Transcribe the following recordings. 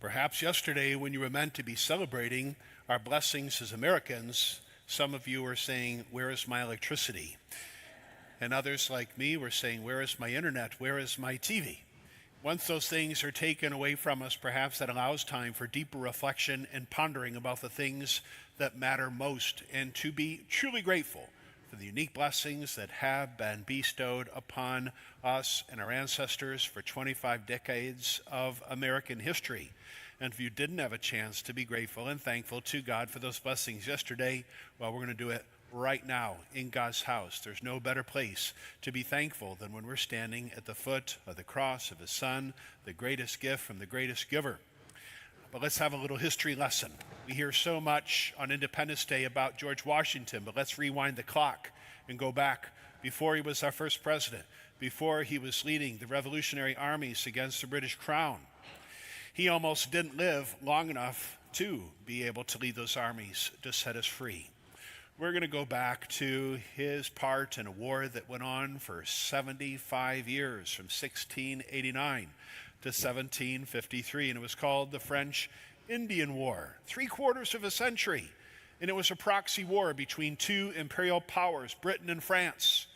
Perhaps yesterday, when you were meant to be celebrating our blessings as Americans, some of you were saying, "Where is my electricity?" And others, like me, were saying, "Where is my internet? Where is my TV?" Once those things are taken away from us, perhaps that allows time for deeper reflection and pondering about the things that matter most, and to be truly grateful for the unique blessings that have been bestowed upon us and our ancestors for 25 decades of American history. And if you didn't have a chance to be grateful and thankful to God for those blessings yesterday, well, we're going to do it right now in God's house. There's no better place to be thankful than when we're standing at the foot of the cross of His Son, the greatest gift from the greatest giver. But let's have a little history lesson. We hear so much on Independence Day about George Washington, but let's rewind the clock and go back before he was our first president, before he was leading the revolutionary armies against the British Crown. He almost didn't live long enough to be able to lead those armies to set us free. We're going to go back to his part in a war that went on for 75 years, from 1689 to 1753, and it was called the French Indian War, 3/4 of a century, and it was a proxy war between two imperial powers, Britain and France.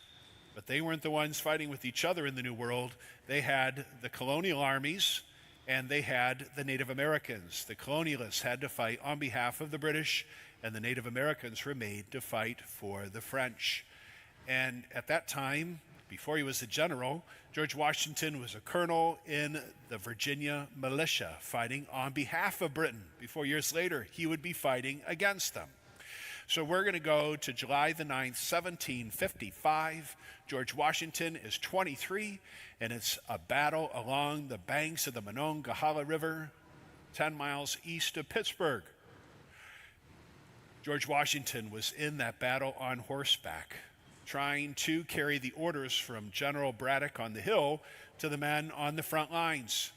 But they weren't the ones fighting with each other in the New World. They had the colonial armies, and they had the Native Americans. The colonialists had to fight on behalf of the British, and the Native Americans were made to fight for the French. And at that time, before he was a general, George Washington was a colonel in the Virginia militia fighting on behalf of Britain. Before years later, he would be fighting against them. So we're going to go to July the 9th, 1755. George Washington is 23, and it's a battle along the banks of the Monongahela River, 10 miles east of Pittsburgh. George Washington was in that battle on horseback, trying to carry the orders from General Braddock on the hill to the men on the front lines.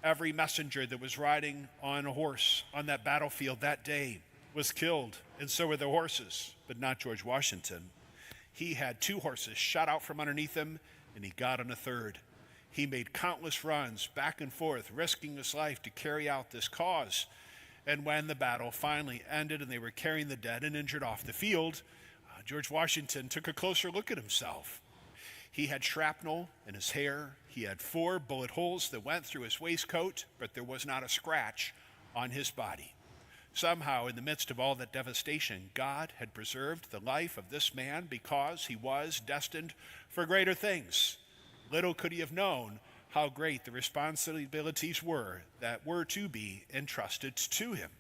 Every messenger that was riding on a horse on that battlefield that day was killed, and so were the horses, but not George Washington. He had 2 horses shot out from underneath him, and he got on a third. He made countless runs back and forth, risking his life to carry out this cause. And when the battle finally ended and they were carrying the dead and injured off the field, George Washington took a closer look at himself. He had shrapnel in his hair. He had 4 bullet holes that went through his waistcoat, but there was not a scratch on his body. Somehow, in the midst of all that devastation, God had preserved the life of this man because he was destined for greater things. Little could he have known how great the responsibilities were that were to be entrusted to him.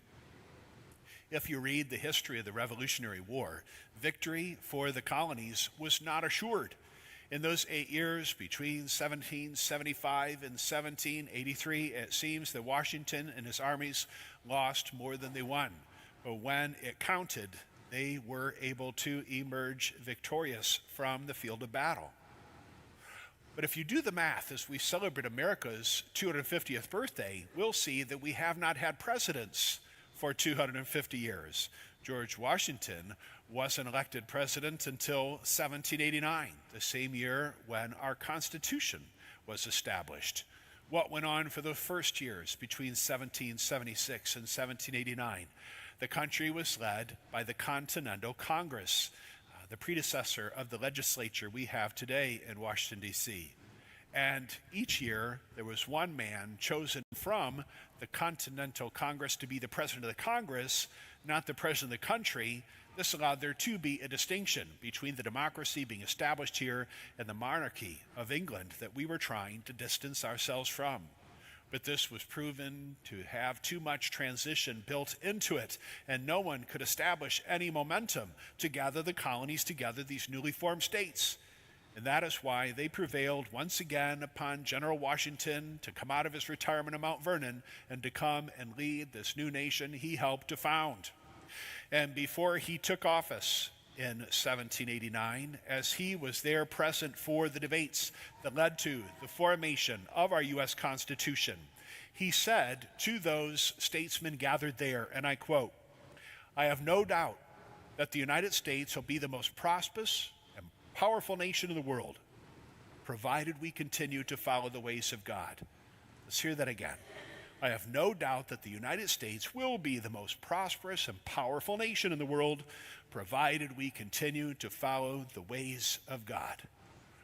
If you read the history of the Revolutionary War, victory for the colonies was not assured. In those 8 years between 1775 and 1783, it seems that Washington and his armies lost more than they won. But when it counted, they were able to emerge victorious from the field of battle. But if you do the math as we celebrate America's 250th birthday, we'll see that we have not had presidents for 250 years. George Washington wasn't elected president until 1789, the same year when our Constitution was established. What went on for the first years between 1776 and 1789? The country was led by the Continental Congress, the predecessor of the legislature we have today in Washington, D.C. And each year, there was one man chosen from the Continental Congress to be the president of the Congress, not the president of the country. This allowed there to be a distinction between the democracy being established here and the monarchy of England that we were trying to distance ourselves from. But this was proven to have too much transition built into it, and no one could establish any momentum to gather the colonies together, these newly formed states. And that is why they prevailed once again upon General Washington to come out of his retirement at Mount Vernon and to come and lead this new nation he helped to found. And before he took office in 1789, as he was there present for the debates that led to the formation of our U.S. Constitution, he said to those statesmen gathered there, and I quote, "I have no doubt that the United States will be the most prosperous and powerful nation in the world, provided we continue to follow the ways of God." Let's hear that again. I have no doubt that the United States will be the most prosperous and powerful nation in the world, provided we continue to follow the ways of God.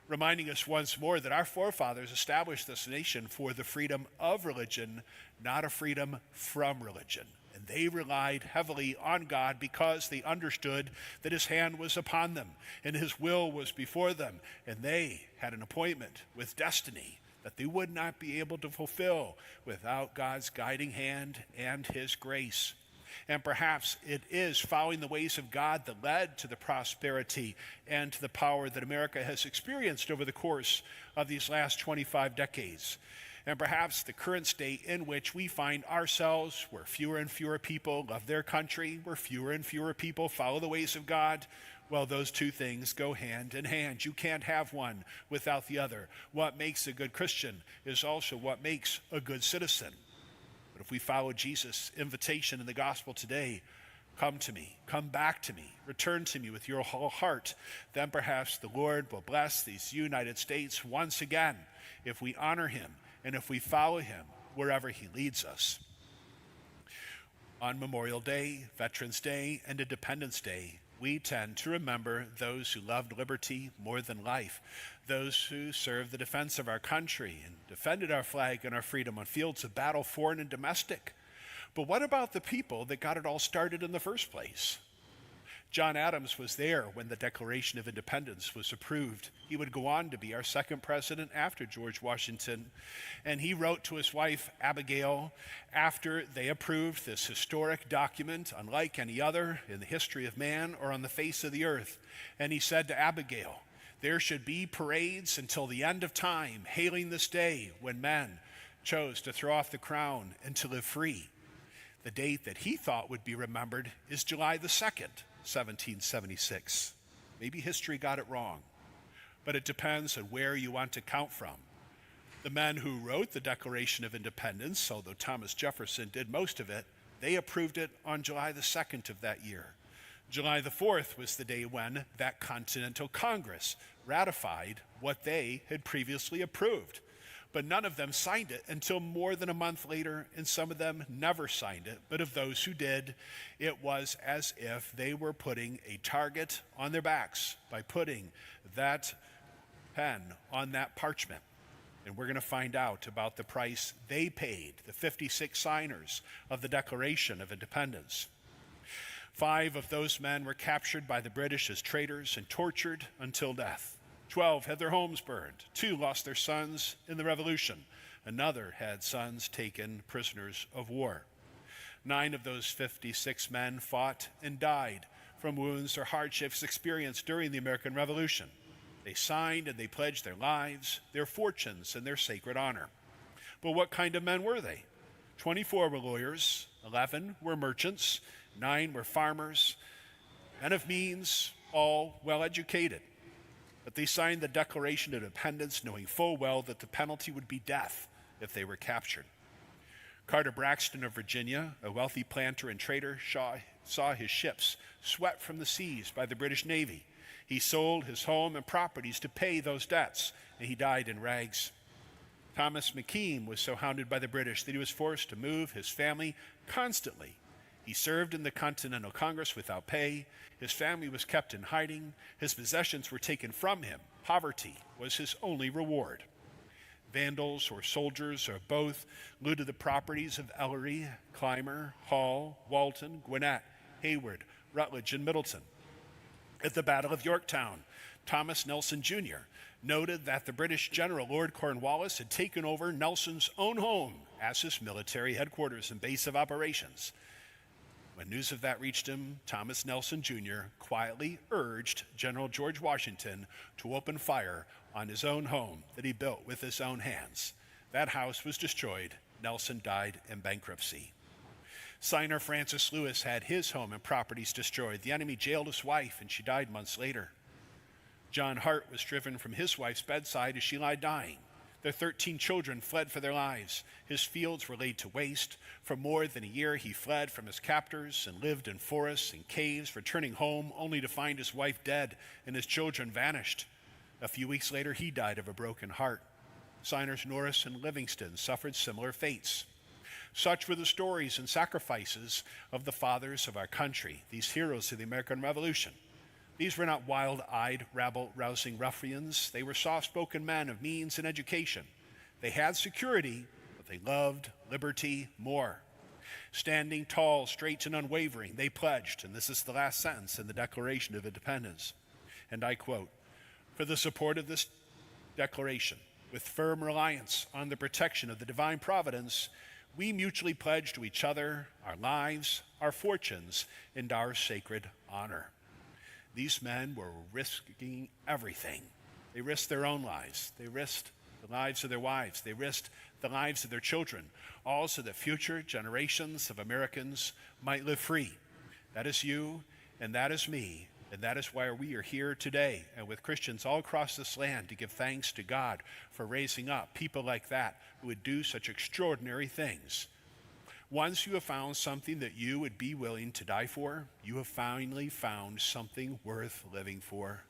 Reminding us once more that our forefathers established this nation for the freedom of religion, not a freedom from religion. And they relied heavily on God because they understood that his hand was upon them and his will was before them. And they had an appointment with destiny that they would not be able to fulfill without God's guiding hand and his grace. And perhaps it is following the ways of God that led to the prosperity and to the power that America has experienced over the course of these last 25 decades. And perhaps the current state in which we find ourselves, where fewer and fewer people love their country, where fewer and fewer people follow the ways of God, well, those two things go hand in hand. You can't have one without the other. What makes a good Christian is also what makes a good citizen. But if we follow Jesus' invitation in the gospel today, come to me, come back to me, return to me with your whole heart, then perhaps the Lord will bless these United States once again if we honor him and if we follow him wherever he leads us. On Memorial Day, Veterans Day, and Independence Day, we tend to remember those who loved liberty more than life, those who served the defense of our country and defended our flag and our freedom on fields of battle, foreign and domestic. But what about the people that got it all started in the first place? John Adams was there when the Declaration of Independence was approved. He would go on to be our second president after George Washington. And he wrote to his wife, Abigail, after they approved this historic document, unlike any other in the history of man or on the face of the earth. And he said to Abigail, there should be parades until the end of time, hailing this day when men chose to throw off the crown and to live free. The date that he thought would be remembered is July the 2nd, 1776. Maybe history got it wrong, but it depends on where you want to count from. The men who wrote the Declaration of Independence, although Thomas Jefferson did most of it, they approved it on July the 2nd of that year. July the 4th was the day when that Continental Congress ratified what they had previously approved. But none of them signed it until more than a month later, and some of them never signed it. But of those who did, it was as if they were putting a target on their backs by putting that pen on that parchment. And we're going to find out about the price they paid, the 56 signers of the Declaration of Independence. 5 of those men were captured by the British as traitors and tortured until death. 12 had their homes burned. 2 lost their sons in the Revolution. Another had sons taken prisoners of war. 9 of those 56 men fought and died from wounds or hardships experienced during the American Revolution. They signed and they pledged their lives, their fortunes, and their sacred honor. But what kind of men were they? 24 were lawyers, 11 were merchants, 9 were farmers, men of means, all well-educated. But they signed the Declaration of Independence knowing full well that the penalty would be death if they were captured. Carter Braxton of Virginia, a wealthy planter and trader, saw his ships swept from the seas by the British Navy. He sold his home and properties to pay those debts, and he died in rags. Thomas McKean was so hounded by the British that he was forced to move his family constantly. He served in the Continental Congress without pay. His family was kept in hiding. His possessions were taken from him. Poverty was his only reward. Vandals or soldiers or both looted the properties of Ellery, Clymer, Hall, Walton, Gwinnett, Hayward, Rutledge, and Middleton. At the Battle of Yorktown, Thomas Nelson Jr. noted that the British General Lord Cornwallis had taken over Nelson's own home as his military headquarters and base of operations. When news of that reached him, Thomas Nelson Jr. quietly urged General George Washington to open fire on his own home that he built with his own hands. That house was destroyed. Nelson died in bankruptcy. Signer Francis Lewis had his home and properties destroyed. The enemy jailed his wife, and she died months later. John Hart was driven from his wife's bedside as she lay dying. Their 13 children fled for their lives. His fields were laid to waste. For more than a year, he fled from his captors and lived in forests and caves, returning home only to find his wife dead and his children vanished. A few weeks later, he died of a broken heart. Signers Norris and Livingston suffered similar fates. Such were the stories and sacrifices of the fathers of our country, these heroes of the American Revolution. These were not wild-eyed, rabble-rousing ruffians. They were soft-spoken men of means and education. They had security, but they loved liberty more. Standing tall, straight, and unwavering, they pledged, and this is the last sentence in the Declaration of Independence, and I quote, "For the support of this declaration, with firm reliance on the protection of the divine providence, we mutually pledge to each other our lives, our fortunes, and our sacred honor." These men were risking everything. They risked their own lives. They risked the lives of their wives. They risked the lives of their children, all so that future generations of Americans might live free. That is you, and that is me, and that is why we are here today, and with Christians all across this land, to give thanks to God for raising up people like that who would do such extraordinary things. Once you have found something that you would be willing to die for, you have finally found something worth living for.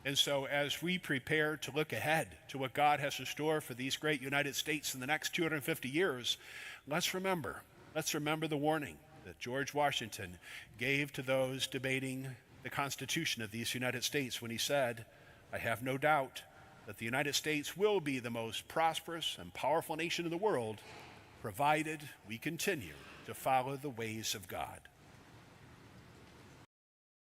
And so as we prepare to look ahead to what God has in store for these great United States in the next 250 years, let's remember the warning that George Washington gave to those debating the Constitution of these United States when he said, "I have no doubt that the United States will be the most prosperous and powerful nation in the world, provided we continue to follow the ways of God."